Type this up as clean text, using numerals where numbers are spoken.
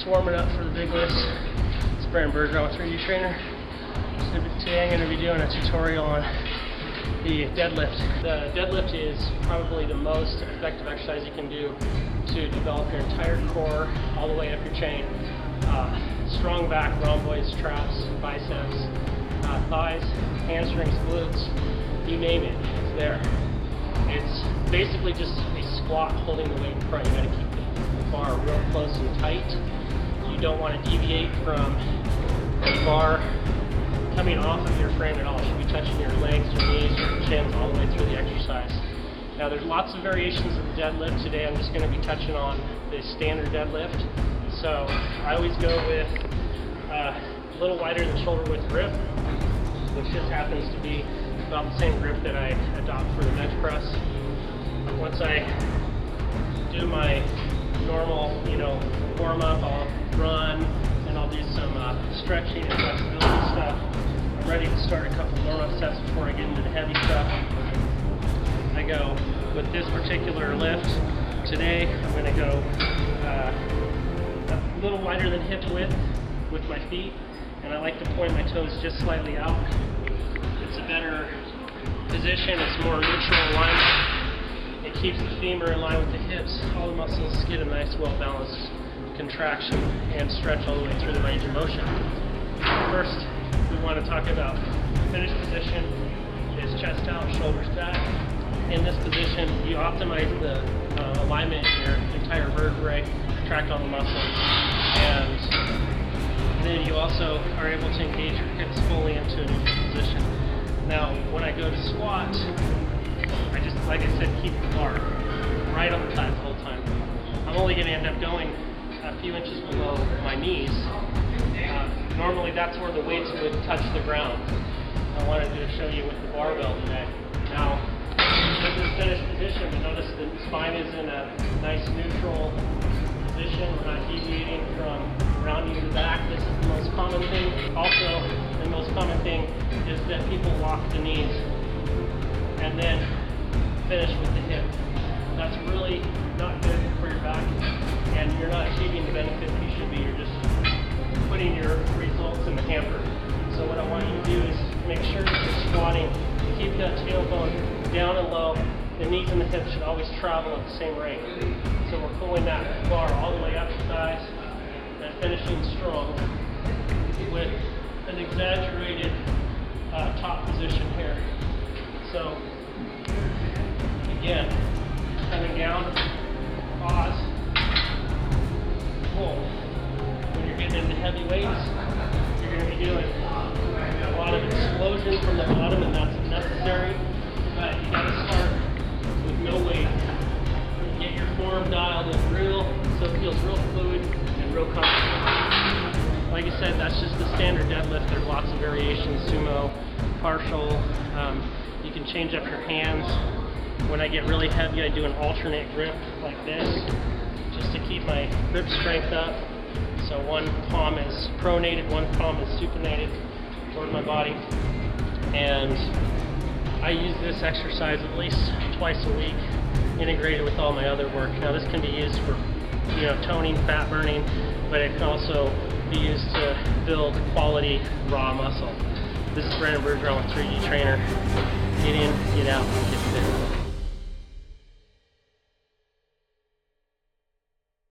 Just warming up for the big lifts. It's Bergeron with 3D Trainer. Today I'm going to be doing a tutorial on the deadlift. The deadlift is probably the most effective exercise you can do to develop your entire core all the way up your chain. Strong back, rhomboids, traps, biceps, thighs, hamstrings, glutes, you name it, it's there. It's basically just a squat holding the weight in front. You got to keep the bar real close and tight. You don't want to deviate from the bar coming off of your frame at all. You should be touching your legs, your knees, your shins all the way through the exercise. Now there's lots of variations of the deadlift. Today I'm just going to be touching on the standard deadlift. So I always go with a little wider than shoulder width grip, which just happens to be about the same grip that I adopt for the bench press. Once I do my normal, warm up, I'll run and I'll do some stretching and flexibility stuff. I'm ready to start a couple warm up sets before I get into the heavy stuff. I go with this particular lift. Today I'm going to go a little wider than hip width with my feet, and I like to point my toes just slightly out. It's a better position, it's more neutral alignment. It keeps the femur in line with the hips. All the muscles get a nice well-balanced contraction and stretch all the way through the range of motion. First, we want to talk about finish position is chest out, shoulders back. In this position, you optimize the alignment in your entire vertebrae, contract all the muscles, and then you also are able to engage your hips fully into a neutral position. Now, when I go to squat, I just, like I said, keep the bar right on the side the whole time. I'm only going to end up going a few inches below my knees. Normally that's where the weights would touch the ground. I wanted to show you with the barbell today. Now, with this finished position, notice the spine is in a nice neutral position. We're not deviating from rounding the back. This is the most common thing. Also, the most common thing is that people lock the knees and then finish with the hip. That's really not good for your back, and you're not achieving the benefit that you should be. You're just putting your results in the hamper. So what I want you to do is make sure that you're squatting. Keep that tailbone down and low. The knees and the hips should always travel at the same rate. So we're pulling that bar all the way up the thighs and finishing strong with an exaggerated top position here. So again, coming down, pause, pull. When you're getting into heavy weights, you're going to be doing a lot of explosion from the bottom, and that's necessary, but you got to start with no weight. Get your form dialed in real, so it feels real fluid and real comfortable. Like I said, that's just the standard deadlift. There's lots of variations, sumo, partial. You can change up your hands. When I get really heavy, I do an alternate grip like this, just to keep my grip strength up. So one palm is pronated, one palm is supinated toward my body. And I use this exercise at least twice a week, integrated with all my other work. Now this can be used for toning, fat burning, but it can also be used to build quality raw muscle. This is Bergeron with 3D Trainer. Get in, get out, get fit.